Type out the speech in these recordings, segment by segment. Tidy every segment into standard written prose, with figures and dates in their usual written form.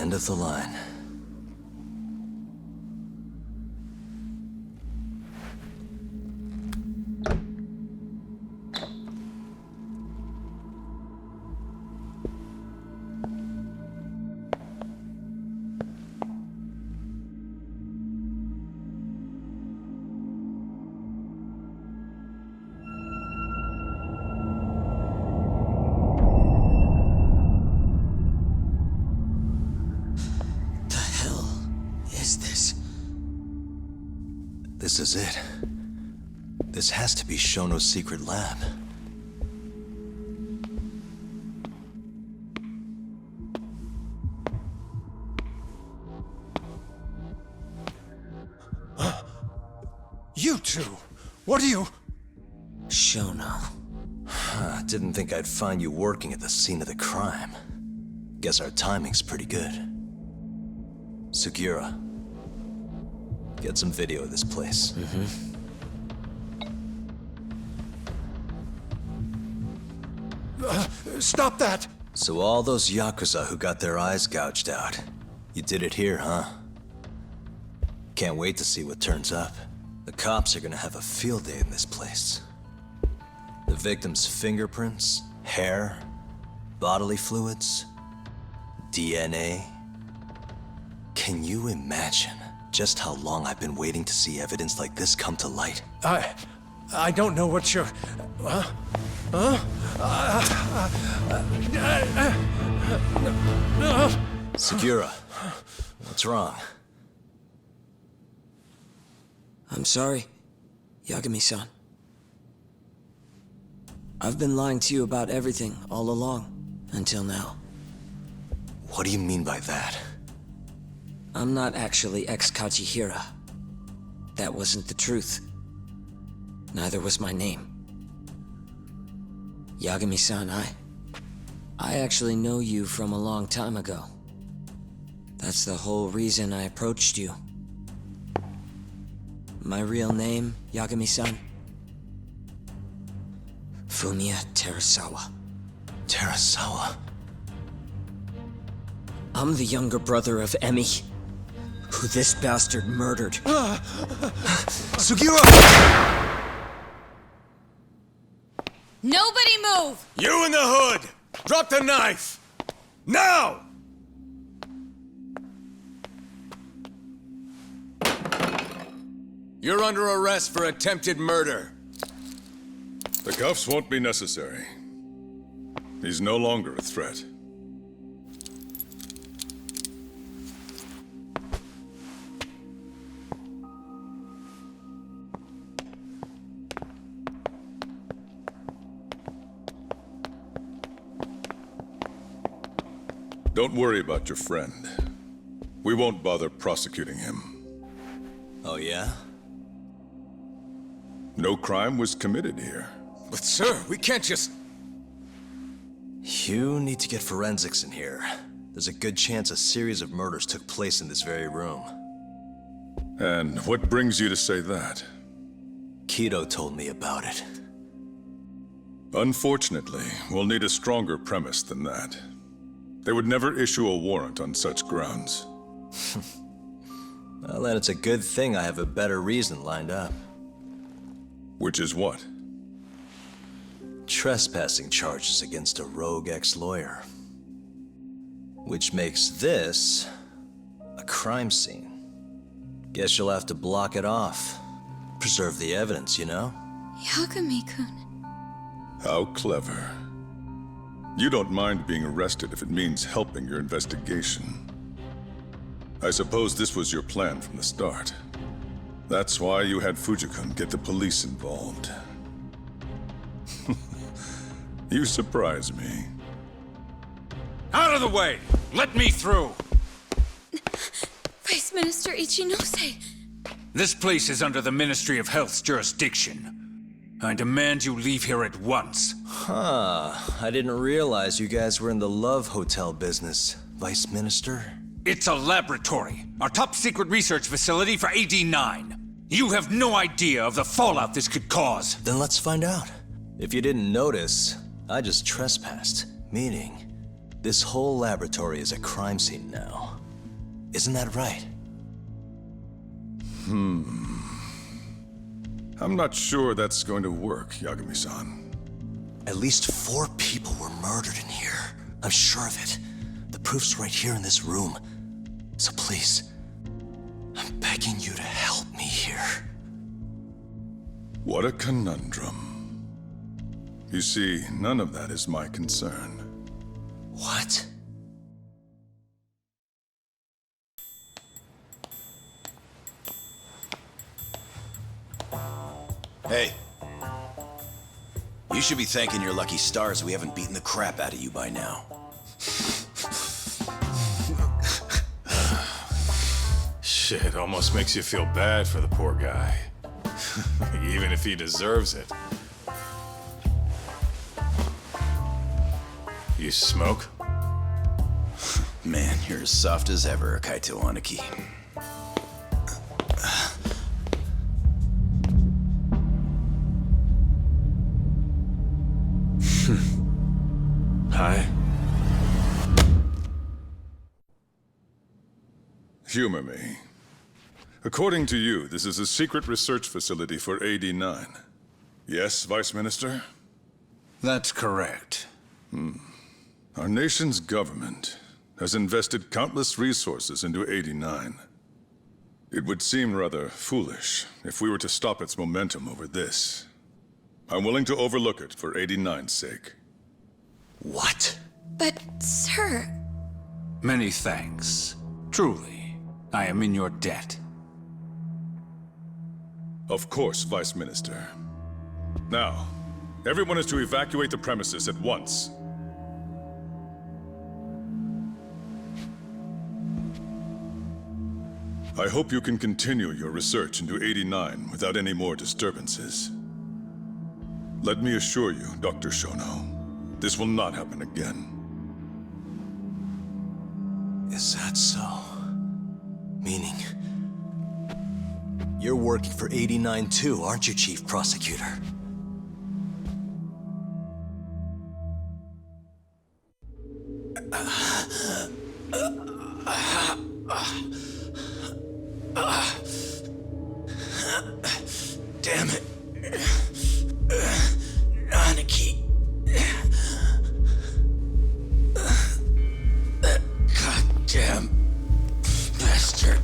End of the line. This is it. This has to be Shono's secret lab. You two! What are you... Shono. Didn't think I'd find you working at the scene of the crime. Guess our timing's pretty good. Sugiura, get some video of this place. Stop that! So all those Yakuza who got their eyes gouged out, you did it here, huh? Can't wait to see what turns up. The cops are gonna have a field day in this place. The victim's fingerprints, hair, bodily fluids, DNA. Can you imagine just how long I've been waiting to see evidence like this come to light? I don't know what you're... Sugiura, what's wrong? I'm sorry, Yagami-san. I've been lying to you about everything all along, until now. What do you mean by that? I'm not actually ex-Kachihira. That wasn't the truth. Neither was my name. Yagami-san, I actually know you from a long time ago. That's the whole reason I approached you. My real name, Yagami-san? Fumiya Terasawa. Terasawa? I'm the younger brother of Emi, who this bastard murdered. Sugiura! Nobody move! You in the hood! Drop the knife! Now! You're under arrest for attempted murder. The cuffs won't be necessary. He's no longer a threat. Don't worry about your friend. We won't bother prosecuting him. Oh yeah? No crime was committed here. But sir, we can't just... You need to get forensics in here. There's a good chance a series of murders took place in this very room. And what brings you to say that? Kido told me about it. Unfortunately, we'll need a stronger premise than that. They would never issue a warrant on such grounds. Well, then it's a good thing I have a better reason lined up. Which is what? Trespassing charges against a rogue ex-lawyer. Which makes this a crime scene. Guess you'll have to block it off. Preserve the evidence, you know? Yagami-kun. How clever. You don't mind being arrested if it means helping your investigation. I suppose this was your plan from the start. That's why you had Fujikun get the police involved. You surprise me. Out of the way! Let me through! Vice Minister Ichinose. This place is under the Ministry of Health's jurisdiction. I demand you leave here at once. Huh. I didn't realize you guys were in the love hotel business, Vice Minister. It's a laboratory, our top secret research facility for AD-9. You have no idea of the fallout this could cause. Then let's find out. If you didn't notice, I just trespassed, meaning This whole laboratory is a crime scene now. Isn't that right? I'm not sure that's going to work, Yagami-san. At least 4 people were murdered in here. I'm sure of it. The proof's right here in this room. So please, I'm begging you to help me here. What a conundrum. You see, none of that is my concern. What? Hey. You should be thanking your lucky stars we haven't beaten the crap out of you by now. Shit, almost makes you feel bad for the poor guy. Even if he deserves it. You smoke? Man, you're as soft as ever, Kaito Aniki. Hi. Humor me. According to you, this is a secret research facility for AD9. Yes, Vice Minister? That's correct. Our nation's government has invested countless resources into AD9. It would seem rather foolish if we were to stop its momentum over this. I'm willing to overlook it for AD9's sake. What? But, sir, Many thanks. Truly, I am in your debt. Of course, Vice Minister. Now, everyone is to evacuate the premises at once. I hope you can continue your research into 89 without any more disturbances. Let me assure you, Dr. Shono, this will not happen again. Is that so? Meaning, you're working for 89 too, aren't you, Chief Prosecutor? Damn it. Aniki. That goddamn bastard.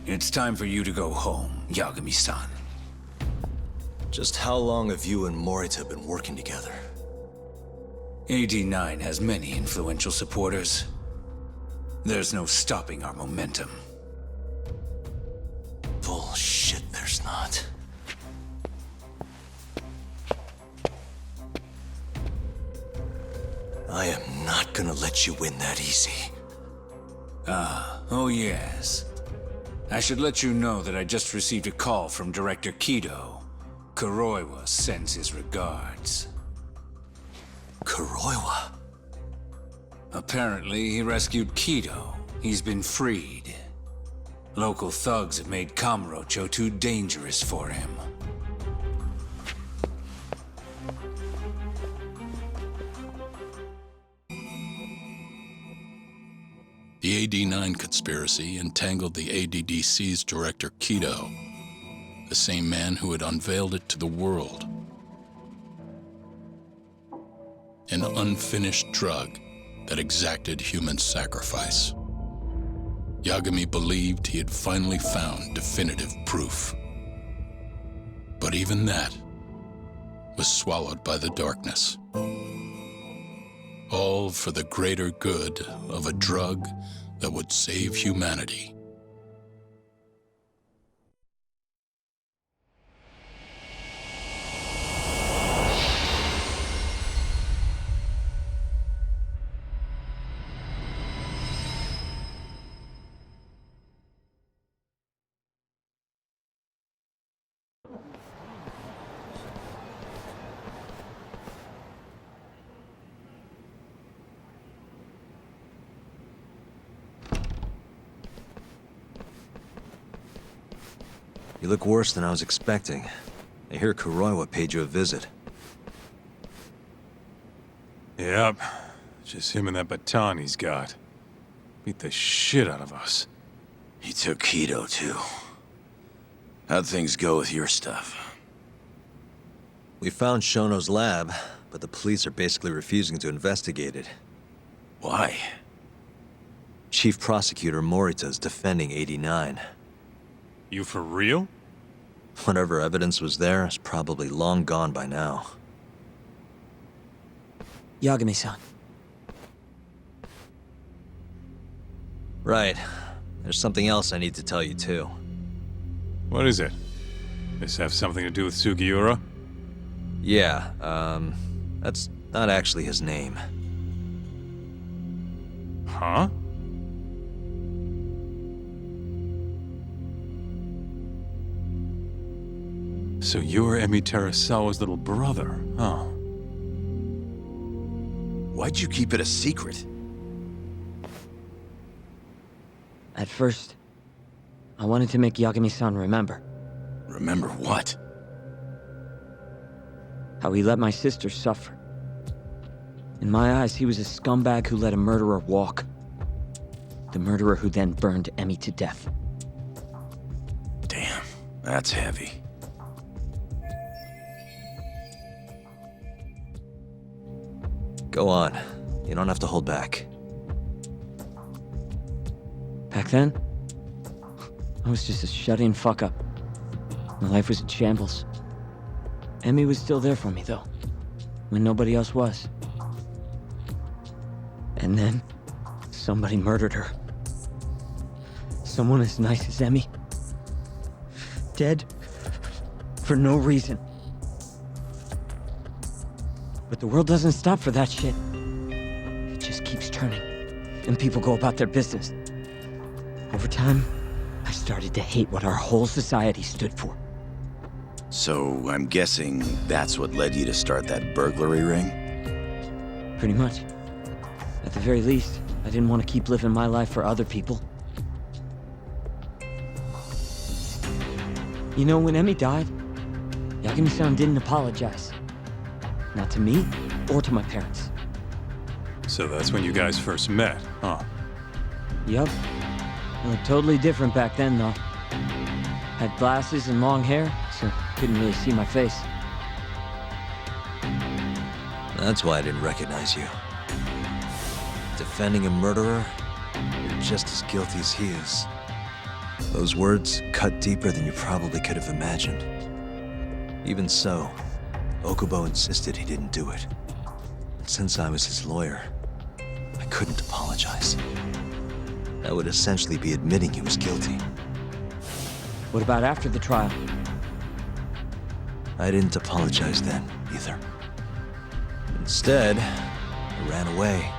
It's time for you to go home, Yagami-san. Just how long have you and Morita been working together? AD9 has many influential supporters. There's no stopping our momentum. Bullshit, there's not. I am not gonna let you win that easy. Oh yes. I should let you know that I just received a call from Director Kido. Kuroiwa sends his regards. Kuroiwa? Apparently, he rescued Kido. He's been freed. Local thugs have made Kamurocho too dangerous for him. The AD9 conspiracy entangled the ADDC's director Kido, the same man who had unveiled it to the world. An unfinished drug that exacted human sacrifice. Yagami believed he had finally found definitive proof. But even that was swallowed by the darkness. All for the greater good of a drug that would save humanity. You look worse than I was expecting. I hear Kuroiwa paid you a visit. Yep. Just him and that baton he's got. Beat the shit out of us. He took Kido, too. How'd things go with your stuff? We found Shono's lab, but the police are basically refusing to investigate it. Why? Chief Prosecutor Morita's defending 89. You for real? Whatever evidence was there is probably long gone by now. Yagami-san. Right. There's something else I need to tell you, too. What is it? This have something to do with Sugiura? Yeah, that's not actually his name. Huh? So you're Emi Terasawa's little brother, huh? Why'd you keep it a secret? At first, I wanted to make Yagami-san remember Remember what? how he let my sister suffer. In my eyes, he was a scumbag who let a murderer walk. The murderer who then burned Emi to death. Damn, that's heavy. Go on. You don't have to hold back. Back then, I was just a shut-in fuck-up. My life was in shambles. Emi was still there for me, though, when nobody else was. And then, somebody murdered her. Someone as nice as Emi. Dead for no reason. But the world doesn't stop for that shit. It just keeps turning, and people go about their business. Over time, I started to hate what our whole society stood for. So, I'm guessing that's what led you to start that burglary ring? Pretty much. At the very least, I didn't want to keep living my life for other people. You know, when Emi died, Yagami-san didn't apologize. Not to me, or to my parents. So that's when you guys first met, huh? Yup. They looked totally different back then, though. Had glasses and long hair, so couldn't really see my face. That's why I didn't recognize you. Defending a murderer, you're just as guilty as he is. Those words cut deeper than you probably could have imagined. Even so, Okubo insisted he didn't do it. And since I was his lawyer, I couldn't apologize. That would essentially be admitting he was guilty. What about after the trial? I didn't apologize then, either. Instead, I ran away,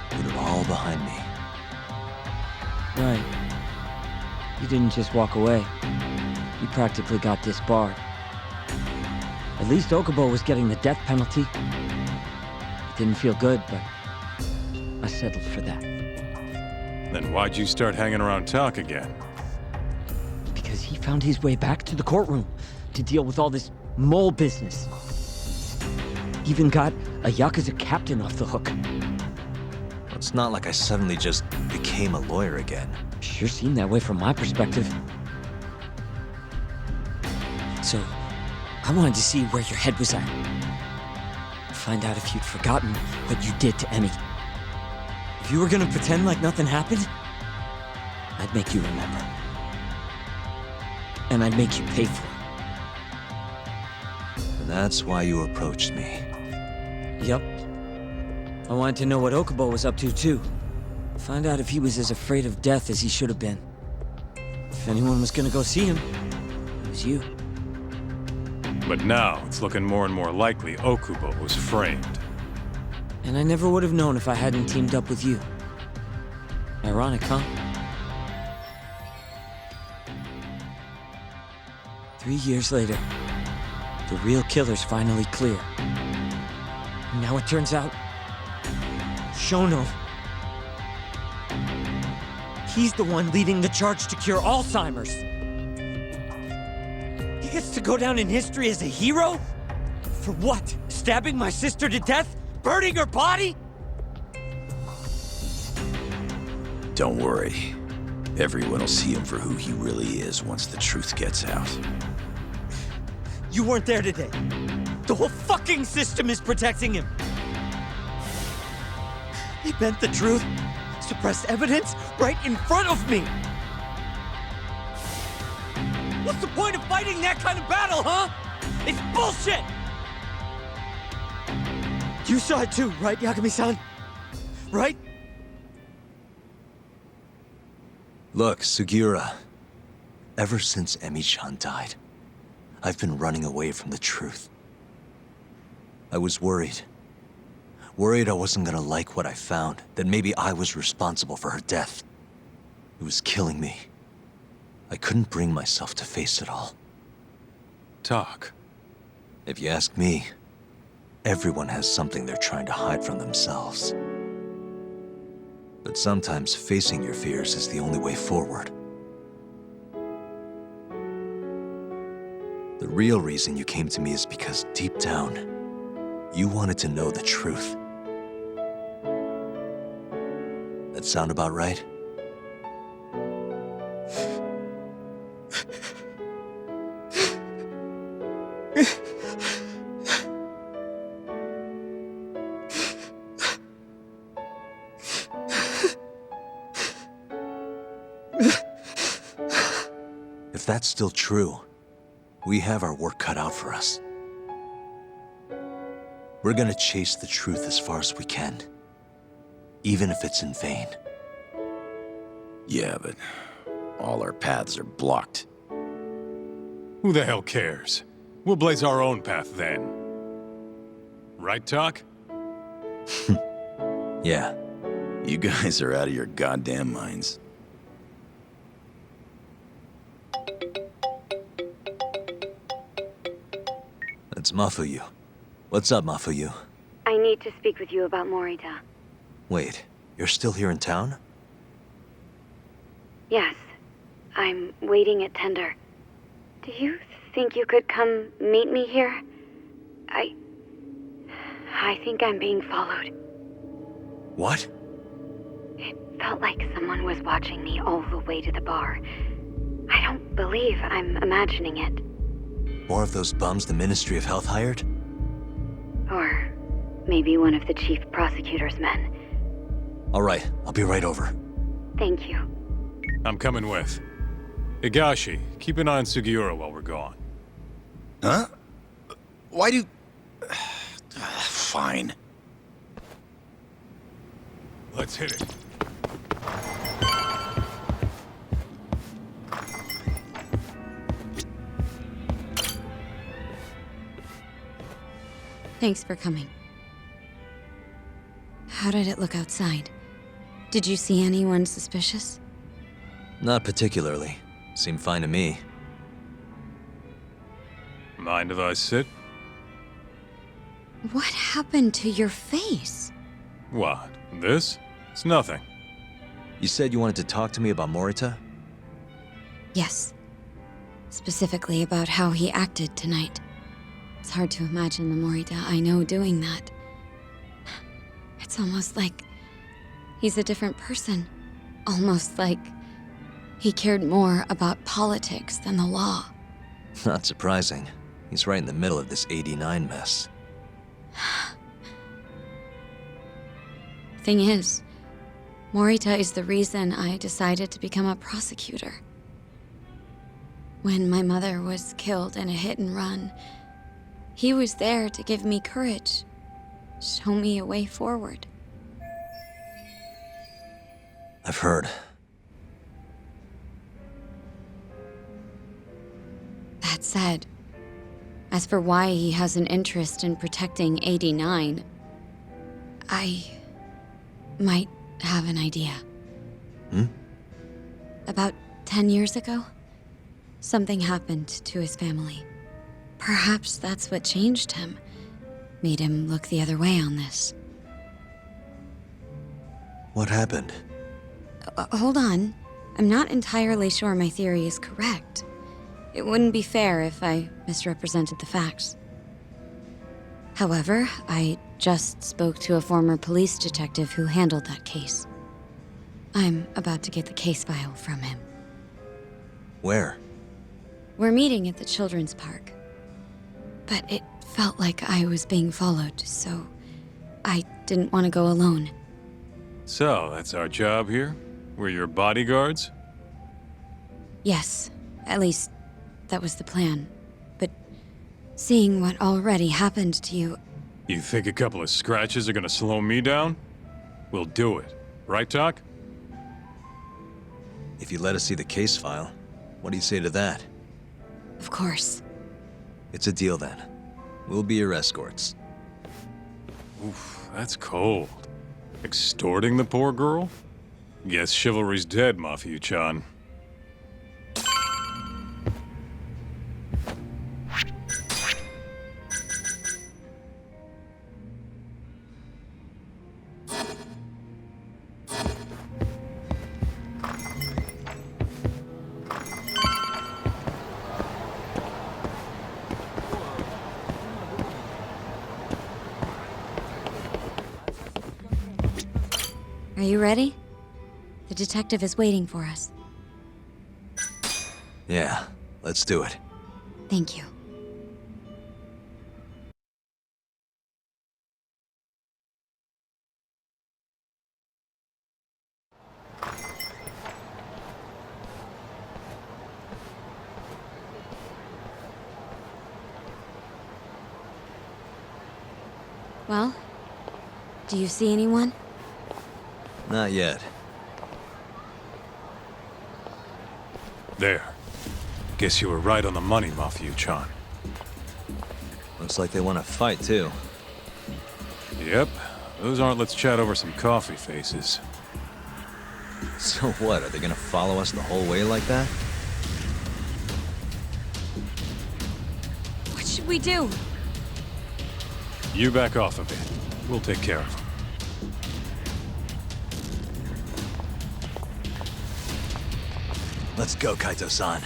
put it all behind me. Right. You didn't just walk away. You practically got disbarred. At least Okubo was getting the death penalty. It didn't feel good, but I settled for that. Then why'd you start hanging around talk again? Because he found his way back to the courtroom to deal with all this mole business. Even got a Yakuza captain off the hook. It's not like I suddenly just became a lawyer again. Sure seemed that way from my perspective. So, I wanted to see where your head was at. Find out if you'd forgotten what you did to Emi. If you were gonna pretend like nothing happened, I'd make you remember. And I'd make you pay for it. And that's why you approached me. Yep. I wanted to know what Okubo was up to, too. Find out if he was as afraid of death as he should have been. If anyone was gonna go see him, it was you. But now, it's looking more and more likely Okubo was framed. And I never would have known if I hadn't teamed up with you. Ironic, huh? 3 years later, the real killer's finally clear. And now it turns out, Shono, he's the one leading the charge to cure Alzheimer's. He gets to go down in history as a hero? For what? Stabbing my sister to death? Burning her body? Don't worry. Everyone will see him for who he really is once the truth gets out. You weren't there today. The whole fucking system is protecting him. He bent the truth, suppressed evidence right in front of me. What's the point of fighting that kind of battle, huh? It's bullshit! You saw it too, right, Yagami-san? Right? Look, Sugiura. Ever since Emi-chan died, I've been running away from the truth. I was worried. Worried I wasn't gonna like what I found, that maybe I was responsible for her death. It was killing me. I couldn't bring myself to face it all. Tak. If you ask me, everyone has something they're trying to hide from themselves. But sometimes facing your fears is the only way forward. The real reason you came to me is because deep down, you wanted to know the truth. That sound about right? If that's still true, we have our work cut out for us. We're gonna chase the truth as far as we can, even if it's in vain. Yeah, but all our paths are blocked. Who the hell cares? We'll blaze our own path then. Right, Tak? Yeah. You guys are out of your goddamn minds. It's Mafuyu. What's up, Mafuyu? I need to speak with you about Morita. Wait, you're still here in town? Yes. I'm waiting at Tender. Do you think you could come meet me here? I think I'm being followed. What? It felt like someone was watching me all the way to the bar. I don't believe I'm imagining it. More of those bums the Ministry of Health hired? Or maybe one of the chief prosecutor's men. All right, I'll be right over. Thank you. I'm coming with. Higashi, keep an eye on Sugiura while we're gone. Huh? Why do... Fine. Let's hit it. Thanks for coming. How did it look outside? Did you see anyone suspicious? Not particularly. Seemed fine to me. Mind if I sit? What happened to your face? What? This? It's nothing. You said you wanted to talk to me about Morita? Yes. Specifically about how he acted tonight. It's hard to imagine the Morita I know doing that. It's almost like he's a different person. Almost like he cared more about politics than the law. Not surprising. He's right in the middle of this 89 mess. Thing is, Morita is the reason I decided to become a prosecutor. When my mother was killed in a hit and run, he was there to give me courage, show me a way forward. I've heard. That said, as for why he has an interest in protecting 89, I might have an idea. About 10 years ago, something happened to his family. Perhaps that's what changed him, made him look the other way on this. What happened? Hold on. I'm not entirely sure my theory is correct. It wouldn't be fair if I misrepresented the facts. However, I just spoke to a former police detective who handled that case. I'm about to get the case file from him. Where? We're meeting at the children's park. But it felt like I was being followed, so I didn't want to go alone. So, that's our job here? We're your bodyguards? Yes, at least that was the plan. But seeing what already happened to you, You think a couple of scratches are gonna slow me down? We'll do it. Right, Doc? If you let us see the case file, what do you say to that? of course. It's a deal then. We'll be your escorts. Oof, that's cold. Extorting the poor girl? Guess chivalry's dead, Mafia-chan. Are you ready? The detective is waiting for us. Yeah, let's do it. Thank you. Well, do you see anyone? Not yet. There. Guess you were right on the money, Mafia-chan. Looks like they want to fight, too. Yep. Those aren't let's chat over some coffee faces. So what, are they gonna follow us the whole way like that? What should we do? You back off a bit. We'll take care of them. Let's go, Kaito-san.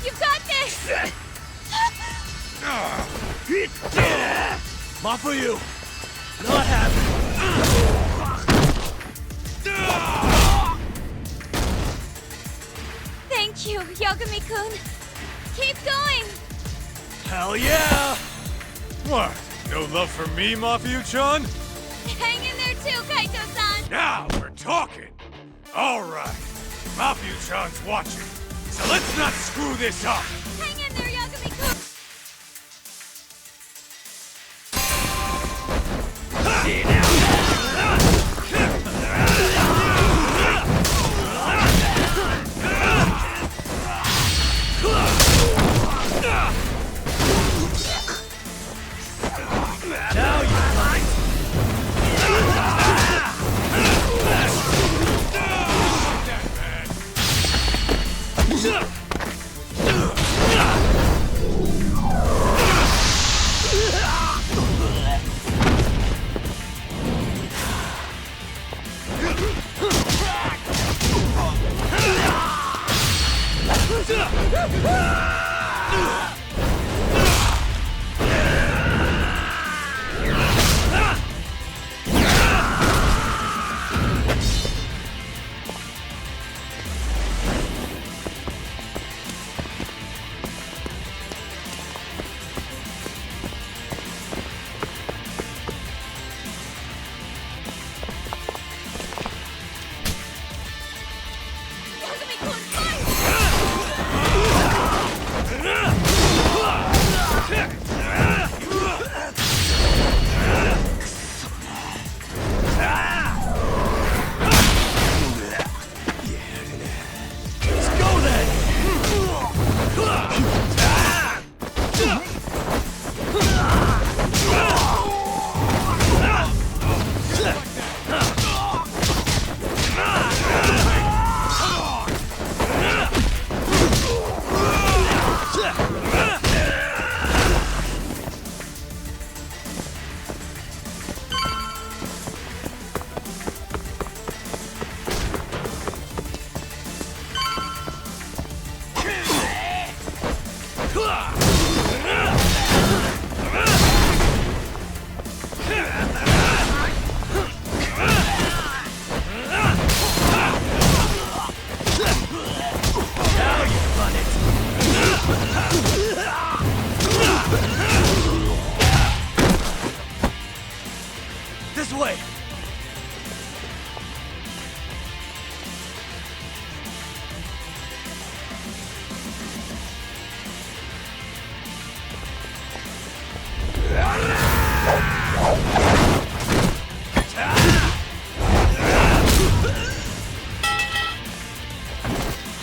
You've got this! Not for you! Not happening! Thank you, Yagami-kun. Keep going! Hell yeah! What? No love for me, Mafia-chan? Hang in there too, Kaito-san! Now we're talking! Alright. Mafia-chan's watching. So let's not screw this up! Hang in there, Yagami-kun!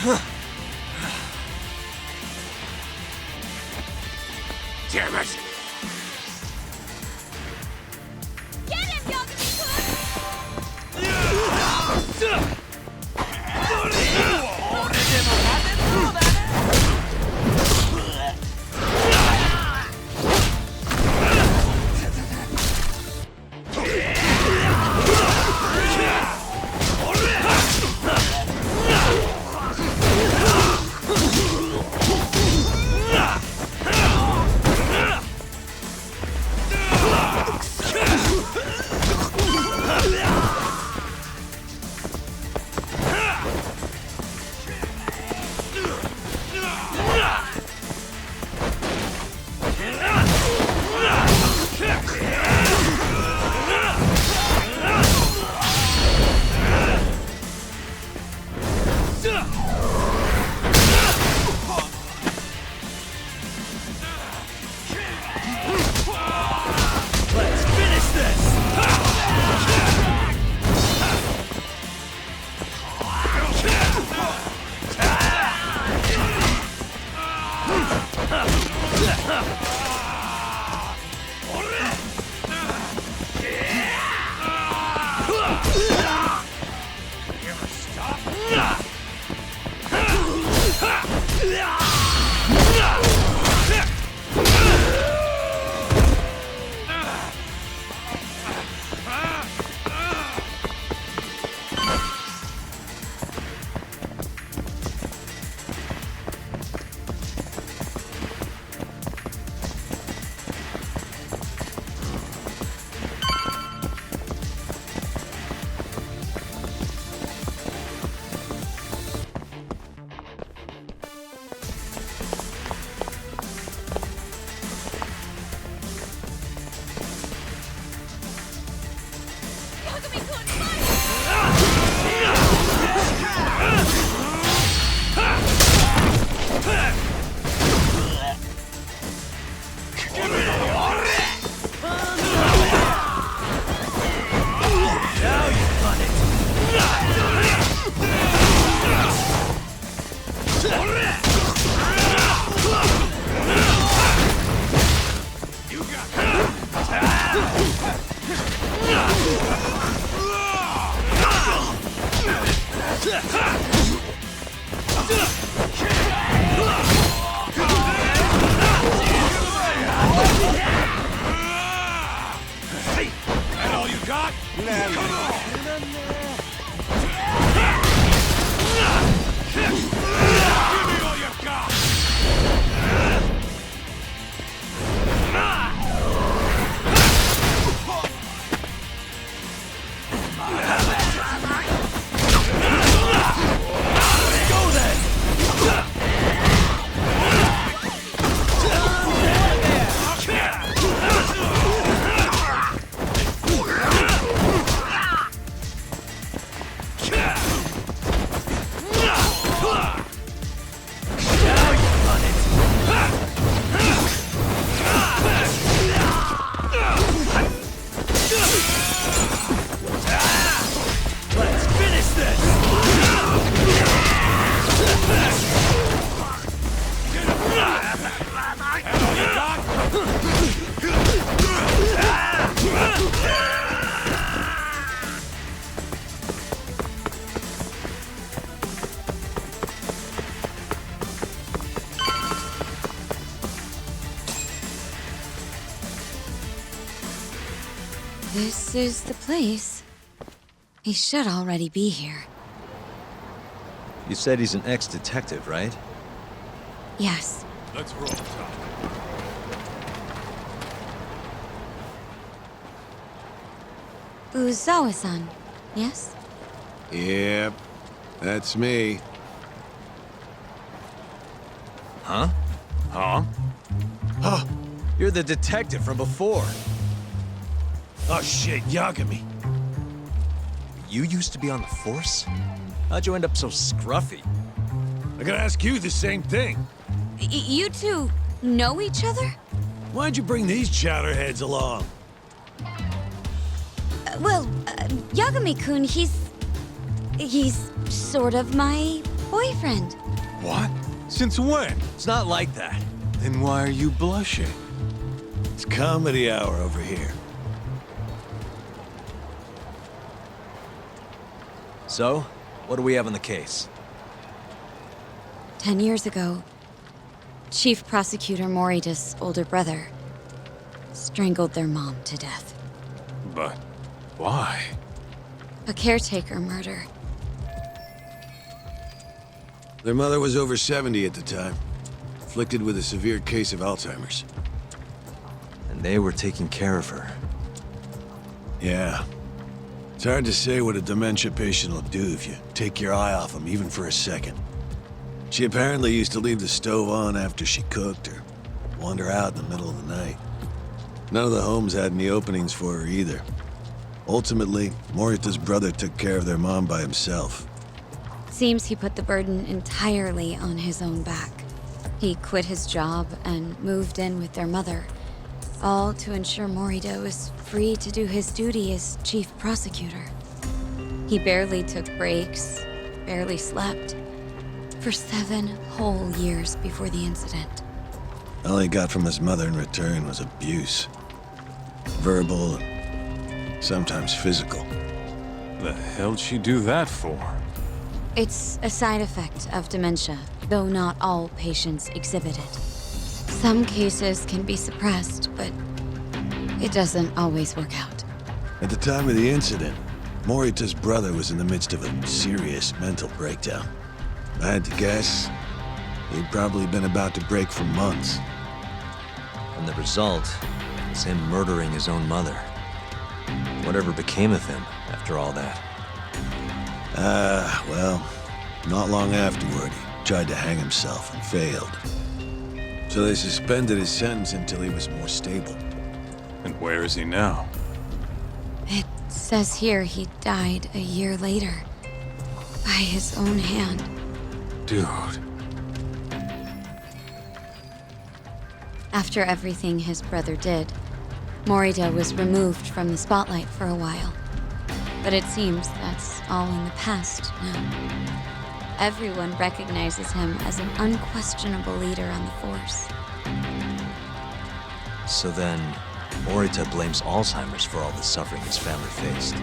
Damn it! Get him, Yagami-kun! This is the place. He should already be here. You said he's an ex-detective, right? Yes. Let's roll, Tom. Uzawa-san, yes? Yep, that's me. Huh? Huh? Huh. You're the detective from before. Oh shit, Yagami. You used to be on the force? How'd you end up so scruffy? I gotta ask you the same thing. You two know each other? Why'd you bring these chowderheads along? Yagami-kun, he's sort of my boyfriend. What? Since when? It's not like that. Then why are you blushing? It's comedy hour over here. So, what do we have on the case? 10 years ago, Chief Prosecutor Morita's older brother strangled their mom to death. But why? A caretaker murder. Their mother was over 70 at the time, afflicted with a severe case of Alzheimer's. And they were taking care of her. Yeah. It's hard to say what a dementia patient will do if you take your eye off them even for a second. She apparently used to leave the stove on after she cooked or wander out in the middle of the night. None of the homes had any openings for her either. Ultimately, Morita's brother took care of their mom by himself. Seems he put the burden entirely on his own back. He quit his job and moved in with their mother, all to ensure Morita was free to do his duty as chief prosecutor. He barely took breaks, barely slept, for 7 whole years before the incident. All he got from his mother in return was abuse. Verbal and sometimes physical. The hell'd she do that for? It's a side effect of dementia, though not all patients exhibit it. Some cases can be suppressed, but it doesn't always work out. At the time of the incident, Morita's brother was in the midst of a serious mental breakdown. If I had to guess, he'd probably been about to break for months. And the result is him murdering his own mother. Whatever became of him after all that? Well, not long afterward, he tried to hang himself and failed. So they suspended his sentence until he was more stable. And where is he now? It says here he died a year later, by his own hand. Dude. After everything his brother did, Morita was removed from the spotlight for a while. But it seems that's all in the past now. Everyone recognizes him as an unquestionable leader on the force. So then, Morita blames Alzheimer's for all the suffering his family faced.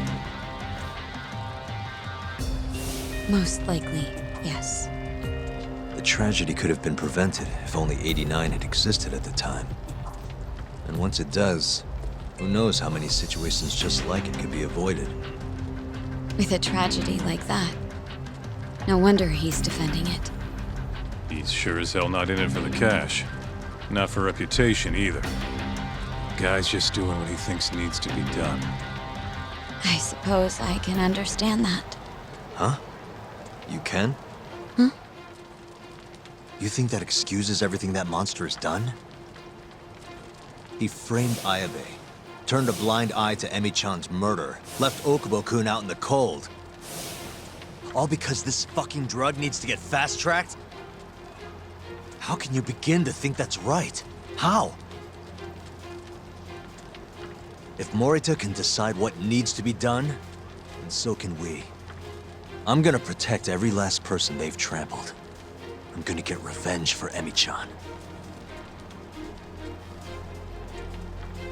Most likely, yes. The tragedy could have been prevented if only 89 had existed at the time. And once it does, who knows how many situations just like it could be avoided. With a tragedy like that, no wonder he's defending it. He's sure as hell not in it for the cash. Not for reputation either. Guy's just doing what he thinks needs to be done. I suppose I can understand that. Huh? You can? Huh? You think that excuses everything that monster has done? He framed Ayabe, turned a blind eye to Emi-chan's murder, left Okubo-kun out in the cold. All because this fucking drug needs to get fast-tracked? How can you begin to think that's right? How? If Morita can decide what needs to be done, then so can we. I'm gonna protect every last person they've trampled. I'm gonna get revenge for Emi-chan.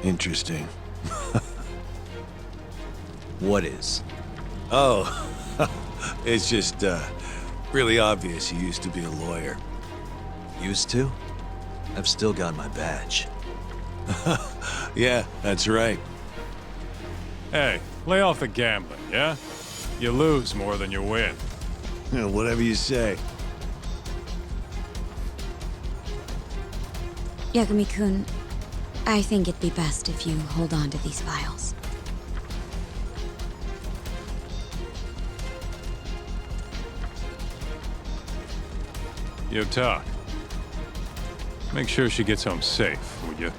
Interesting. What is? Oh, it's just, really obvious he used to be a lawyer. Used to? I've still got my badge. Yeah, that's right. Hey, lay off the gambling, yeah? You lose more than you win. Whatever you say. Yagami-kun, I think it'd be best if you hold on to these files. Yo, Tak. Make sure she gets home safe, would you?